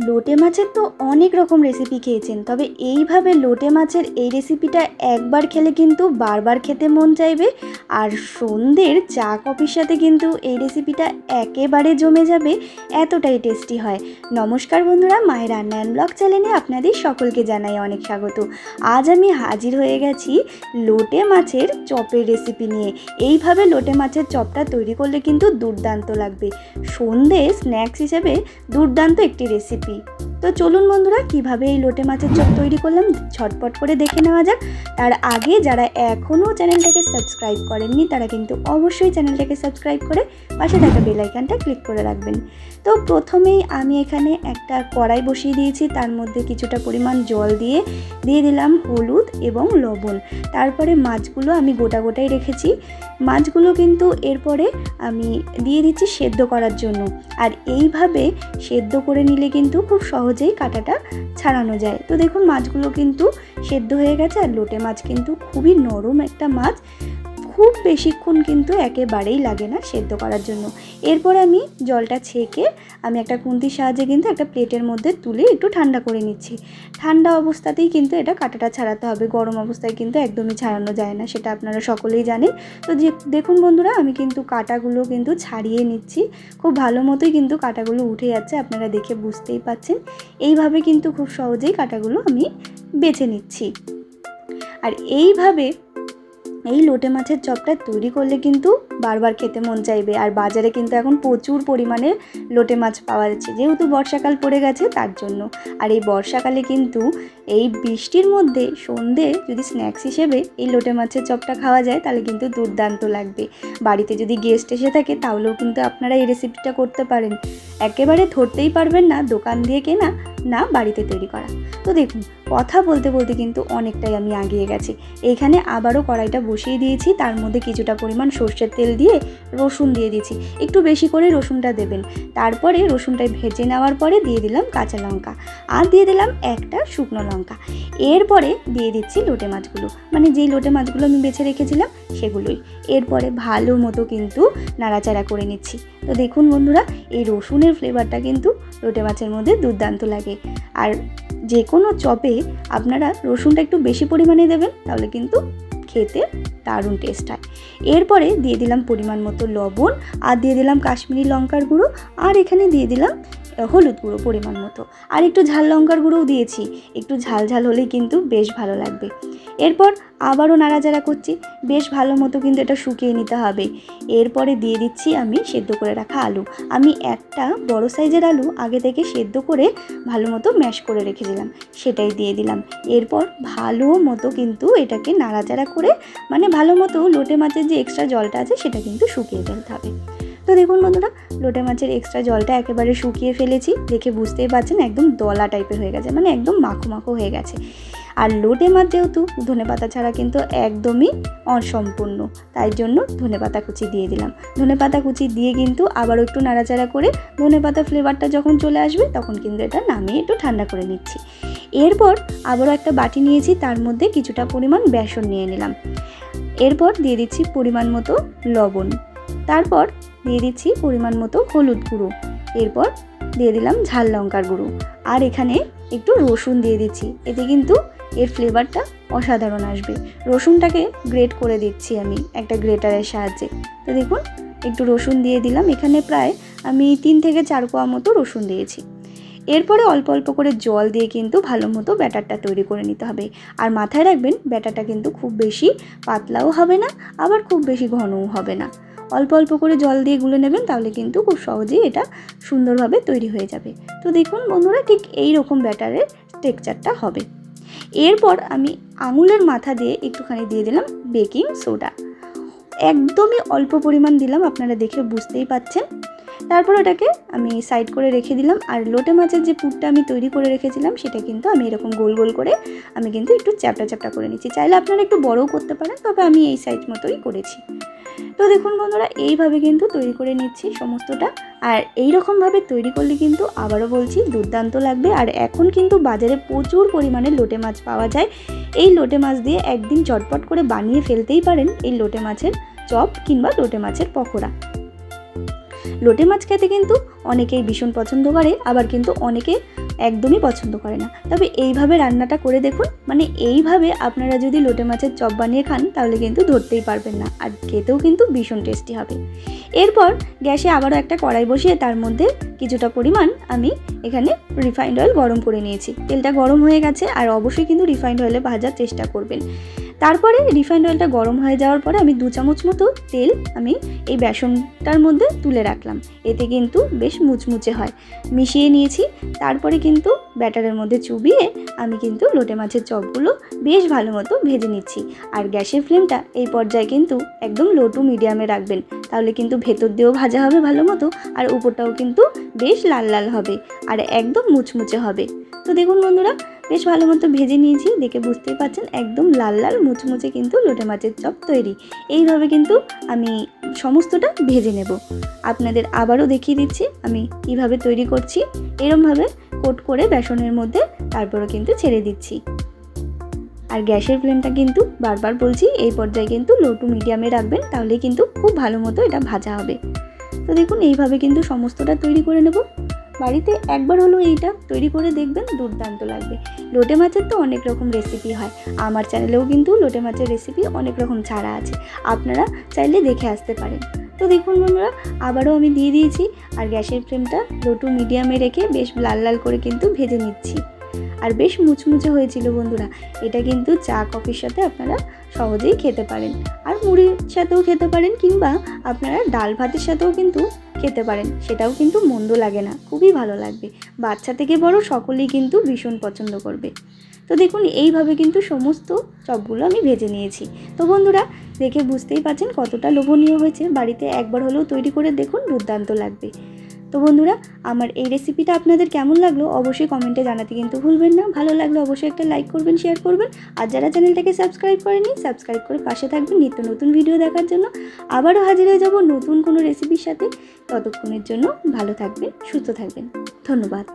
লোটে মাছের তো অনেক রকম রেসিপি খেয়েছেন, তবে এইভাবে লোটে মাছের এই রেসিপিটা একবার খেলে কিন্তু বারবার খেতে মন চাইবে। আর সন্ধ্যের চা কফির সাথে কিন্তু এই রেসিপিটা একেবারে জমে যাবে, এতটাই টেস্টি হয়। নমস্কার বন্ধুরা, মায়ের রান্না অ্যান্ড ব্লগ চ্যানেলে আপনাদের সকলকে জানাই অনেক স্বাগত। আজ আমি হাজির হয়ে গেছি লোটে মাছের চপের রেসিপি নিয়ে। এইভাবে লোটে মাছের চপটা তৈরি করলে কিন্তু দুর্দান্ত লাগবে, সন্ধ্যে স্ন্যাক্স হিসেবে দুর্দান্ত একটি রেসিপি। তো চলুন বন্ধুরা, কিভাবে এই লোটে মাছের চপ তৈরি করলাম ঝটপট করে দেখে নেওয়া যাক। তার আগে যারা এখনও চ্যানেলটাকে সাবস্ক্রাইব করেননি তারা কিন্তু অবশ্যই চ্যানেলটাকে সাবস্ক্রাইব করে পাশে থাকা বেল আইকনটা ক্লিক করে রাখবেন। তো প্রথমেই আমি এখানে একটা কড়াই বসিয়ে দিয়েছি, তার মধ্যে কিছুটা পরিমাণ জল দিয়ে দিলাম হলুদ এবং লবণ। তারপরে মাছগুলো আমি গোটা গোটাই রেখেছি, মাছগুলো কিন্তু এরপরে আমি দিয়ে দিচ্ছি সেদ্ধ করার জন্য। আর এইভাবে সেদ্ধ করে নিলে কিন্তু খুব সহজেই কাঁটাটা ছাড়ানো যায়। তো দেখুন মাছগুলো কিন্তু সেদ্ধ হয়ে গেছে। আর লোটে মাছ কিন্তু খুবই নরম একটা মাছ, খুব বেশিক্ষণ কিন্তু একেবারেই লাগে না সেদ্ধ করার জন্য। এরপর আমি জলটা ছেঁকে আমি একটা খুন্তির সাহায্যে কিন্তু একটা প্লেটের মধ্যে তুলে একটু ঠান্ডা করে নিচ্ছি। ঠান্ডা অবস্থাতেই কিন্তু এটা কাঁটাটা ছাড়াতে হবে, গরম অবস্থায় কিন্তু একদমই ছাড়ানো যায় না, সেটা আপনারা সকলেই জানেন। তো দেখুন বন্ধুরা, আমি কিন্তু কাঁটাগুলো কিন্তু ছাড়িয়ে নিচ্ছি, খুব ভালো মতোই কিন্তু কাঁটাগুলো উঠে যাচ্ছে, আপনারা দেখে বুঝতেই পাচ্ছেন। এইভাবে কিন্তু খুব সহজেই কাঁটাগুলো আমি বেছে নিচ্ছি। আর এইভাবে এই লোটে মাছের চপটা তৈরি করলে কিন্তু বারবার খেতে মন চাইবে। আর বাজারে কিন্তু এখন প্রচুর পরিমাণে লোটে মাছ পাওয়া যাচ্ছে, যেহেতু বর্ষাকাল পড়ে গেছে তার জন্য। আর এই বর্ষাকালে কিন্তু এই বৃষ্টির মধ্যে সন্ধে যদি স্ন্যাক্স হিসেবে এই লোটে মাছের চপটা খাওয়া যায় তাহলে কিন্তু দুর্দান্ত লাগবে। বাড়িতে যদি গেস্ট এসে থাকে তাহলেও কিন্তু আপনারা এই রেসিপিটা করতে পারেন, একেবারে ধরতেই পারবেন না দোকান দিয়ে কেনা না বাড়িতে তৈরি করা। তো দেখুন কথা বলতে বলতে কিন্তু অনেকটাই আমি এগিয়ে গেছি। এইখানে আবারও কড়াইটা বসিয়ে দিয়েছি, তার মধ্যে কিছুটা পরিমাণ সর্ষের তেল দিয়ে রসুন দিয়ে দিয়েছি, একটু বেশি করে রসুনটা দেবেন। তারপরে রসুনটা ভেজে নেওয়ার পরে দিয়ে দিলাম কাঁচা লঙ্কা আর দিয়ে দিলাম একটা শুকনো লঙ্কা। এরপরে দিয়ে দিচ্ছি লোটে মাছগুলো, মানে যেই লোটে মাছগুলো আমি বেছে রেখেছিলাম সেগুলোই। এরপরে ভালো মতো কিন্তু নাড়াচাড়া করে নিচ্ছি। তো দেখুন বন্ধুরা, এই রসুনের ফ্লেভারটা কিন্তু লোটে মাছের মধ্যে দুর্দান্ত লাগে। আর যে কোনো চপে আপনারা রসুনটা একটু বেশি পরিমাণে দেবেন, তাহলে কিন্তু খেতে দারুণ টেস্ট হয়। এরপরে দিয়ে দিলাম পরিমাণ মতো লবণ আর দিয়ে দিলাম কাশ্মীরি লঙ্কার গুঁড়ো আর এখানে দিয়ে দিলাম হলুদ গুঁড়ো পরিমাণ মতো, আর একটু ঝাল লঙ্কার গুঁড়োও দিয়েছি, একটু ঝাল ঝাল হলেই কিন্তু বেশ ভালো লাগবে। এরপর আবারও নাড়াচাড়া করছি, বেশ ভালো মতো কিন্তু এটা শুকিয়ে নিতে হবে। এরপরে দিয়ে দিচ্ছি আমি সেদ্ধ করে রাখা আলু। আমি একটা বড় সাইজের আলু আগে থেকে সেদ্ধ করে ভালো মতো ম্যাশ করে রেখেছিলাম, সেটাই দিয়ে দিলাম। এরপর ভালো মতো কিন্তু এটাকে নাড়াচাড়া করে মানে ভালো মতো লোটে মাছের যে এক্সট্রা জলটা আছে সেটা কিন্তু শুকিয়ে ফেলতে হবে। তো দেখুন বন্ধুরা, লোটে মাছের এক্সট্রা জলটা একেবারে শুকিয়ে ফেলেছি, দেখে বুঝতেই পারছেন একদম দলা টাইপের হয়ে গেছে, মানে একদম মাখো মাখো হয়ে গেছে। আর লোটে মাছ যেহেতু ধনেপাতা ছাড়া কিন্তু একদমই অসম্পূর্ণ, তাই জন্য ধনেপাতা কুচি দিয়ে দিলাম। ধনেপাতা কুচি দিয়ে কিন্তু আবারও একটু নাড়াচাড়া করে ধনেপাতা ফ্লেভারটা যখন চলে আসবে তখন কিন্তু এটা নামিয়ে একটু ঠান্ডা করে নিচ্ছি। এরপর আবারও একটা বাটি নিয়েছি, তার মধ্যে কিছুটা পরিমাণ বেসন নিয়ে নিলাম। এরপর দিয়ে দিচ্ছি পরিমাণ মতো লবণ, তারপর দিয়ে দিচ্ছি পরিমাণ মতো হলুদ গুঁড়ো, এরপর দিয়ে দিলাম ঝাল লঙ্কার গুঁড়ো আর এখানে একটু রসুন দিয়ে দিচ্ছি, এতে কিন্তু এর ফ্লেভারটা অসাধারণ আসবে। রসুনটাকে গ্রেট করে দিচ্ছি আমি একটা গ্রেটারের সাহায্যে। তো দেখুন একটু রসুন দিয়ে দিলাম, এখানে প্রায় আমি 3 থেকে 4 কোয়া মতো রসুন দিয়েছি। এরপরে অল্প অল্প করে জল দিয়ে কিন্তু ভালো মতো ব্যাটারটা তৈরি করে নিতে হবে। আর মাথায় রাখবেন ব্যাটারটা কিন্তু খুব বেশি পাতলাও হবে না, আবার খুব বেশি ঘনও হবে না, অল্প অল্প করে জল দিয়ে গুলে নেবেন, তাহলে কিন্তু খুব সহজেই এটা সুন্দরভাবে তৈরি হয়ে যাবে। তো দেখুন বন্ধুরা, ঠিক এই রকম ব্যাটারের টেক্সচারটা হবে। এরপর আমি আঙুলের মাথা দিয়ে একটুখানি দিয়ে দিলাম বেকিং সোডা, একদমই অল্প পরিমাণ দিলাম, আপনারা দেখে বুঝতেই পাচ্ছেন। তারপর এটাকে আমি সাইড করে রেখে দিলাম। আর লোটে মাছের যে পুরটা আমি তৈরি করে রেখেছিলাম সেটা কিন্তু আমি এরকম গোল গোল করে আমি কিন্তু একটু চ্যাপটা চ্যাপটা করে নিচ্ছি, চাইলে আপনারা একটু বড়ও করতে পারেন, তবে আমি এই সাইজ মতোই করেছি। তো দেখুন বন্ধুরা, এইভাবে কিন্তু তৈরি করে নিচ্ছি সমস্তটা। আর এই রকমভাবে তৈরি করলে কিন্তু আবারও বলছি দুর্দান্ত লাগবে। আর এখন কিন্তু বাজারে প্রচুর পরিমাণে লোটে মাছ পাওয়া যায়, এই লোটে মাছ দিয়ে একদিন চটপট করে বানিয়ে ফেলতেই পারেন এই লোটে মাছের চপ কিংবা লোটে মাছের পকোড়া। লোটে মাছ খেতে কিন্তু অনেকেই ভীষণ পছন্দ করে, আবার কিন্তু অনেকে একদমই পছন্দ করে না। তবে এইভাবে রান্নাটা করে দেখুন, মানে এইভাবে আপনারা যদি লোটে মাছের চপ বানিয়ে খান তাহলে কিন্তু ধরতেই পারবেন না, আর খেতেও কিন্তু ভীষণ টেস্টি হবে। এরপর গ্যাসে আবারও একটা কড়াই বসিয়ে তার মধ্যে কিছুটা পরিমাণ আমি এখানে রিফাইন্ড অয়েল গরম করে নিয়েছি। তেলটা গরম হয়ে গেছে, আর অবশ্যই কিন্তু রিফাইন্ড অয়েলে ভাজার চেষ্টা করবেন। তারপরে রিফাইন্ড অয়েলটা গরম হয়ে যাওয়ার পরে আমি 2 চামচ মতো তেল আমি এই বেসনটার মধ্যে তুলে রাখলাম। এতে কিন্তু বেশ মুচমুচে হয়। মিশিয়ে নিয়েছি। তারপরে কিন্তু ব্যাটারের মধ্যে চুবিয়ে আমি কিন্তু লোটে মাছের চপগুলো বেশ ভালো মতো ভেজে নিচ্ছি। আর গ্যাসের ফ্লেমটা এই পর্যায়ে কিন্তু একদম লো টু মিডিয়ামে রাখবেন, তাহলে কিন্তু ভেতর দিয়েও ভাজা হবে ভালো মতো, আর উপরটাও কিন্তু বেশ লাল লাল হবে আর একদম মুচমুচে হবে। তো দেখুন বন্ধুরা, বেশ ভালো মতো ভেজে নিয়েছি, দেখে বুঝতেই পারছেন একদম লাল লাল মুচমুচে কিন্তু লোটে মাছের চপ তৈরি। এইভাবে কিন্তু আমি সমস্তটা ভেজে নেব। আপনাদের আবারও দেখিয়ে দিচ্ছি আমি কীভাবে তৈরি করছি। এরমভাবে কোট করে বেসনের মধ্যে তারপরে কিন্তু ছেড়ে দিচ্ছি। আর গ্যাসের ফ্লেমটা কিন্তু বারবার বলছি এই পর্যায়ে কিন্তু লো টু মিডিয়ামে রাখবেন, তাহলে কিন্তু খুব ভালো মতো এটা ভাজা হবে। তো দেখুন এইভাবে কিন্তু সমস্তটা তৈরি করে নেব। বাড়িতে একবার হলো এইটা তৈরি করে দেখবেন, দুর্দান্ত লাগবে। লোটে মাছের তো অনেক রকম রেসিপি হয়, আমার চ্যানেলেও কিন্তু লোটে মাছের রেসিপি অনেক রকম ছাড়া আছে, আপনারা চাইলে দেখে আসতে পারেন। তো দেখুন বন্ধুরা, আবারও আমি দিয়ে দিয়েছি, আর গ্যাসের ফ্লেমটা লো টু মিডিয়ামে রেখে বেশ লাল লাল করে কিন্তু ভেজে নিচ্ছি। আর বেশ মুচমুচে হয়েছিল বন্ধুরা। এটা কিন্তু চা কফির সাথে আপনারা সহজেই খেতে পারেন, আর মুড়ির সাথেও খেতে পারেন, কিংবা আপনারা ডাল ভাতের সাথেও কিন্তু খেতে পারেন, সেটাও কিন্তু মন্দ লাগে না, খুবই ভালো লাগবে। বাচ্চা থেকে বড় সকলেই কিন্তু ভীষণ পছন্দ করবে। তো দেখুন এইভাবে কিন্তু সমস্ত চপগুলো আমি ভেজে নিয়েছি। তো বন্ধুরা, দেখে বুঝতেই পারছেন কতটা লোভনীয় হয়েছে। বাড়িতে একবার হলেও তৈরি করে দেখুন, দুর্দান্ত লাগবে। তো বন্ধুরা, আমার এই রেসিপিটা আপনাদের কেমন লাগলো অবশ্যই কমেন্টে জানাতে কিন্তু ভুলবেন না। ভালো লাগলে অবশ্যই একটা লাইক করবেন, শেয়ার করবেন, আর যারা চ্যানেলটাকে সাবস্ক্রাইব করেনি সাবস্ক্রাইব করে পাশে থাকবেন নিত্য নতুন ভিডিও দেখার জন্য। আবারও হাজির হয়ে যাব নতুন কোনো রেসিপির সাথে। ততক্ষণের জন্য ভালো থাকবেন, সুস্থ থাকবেন। ধন্যবাদ।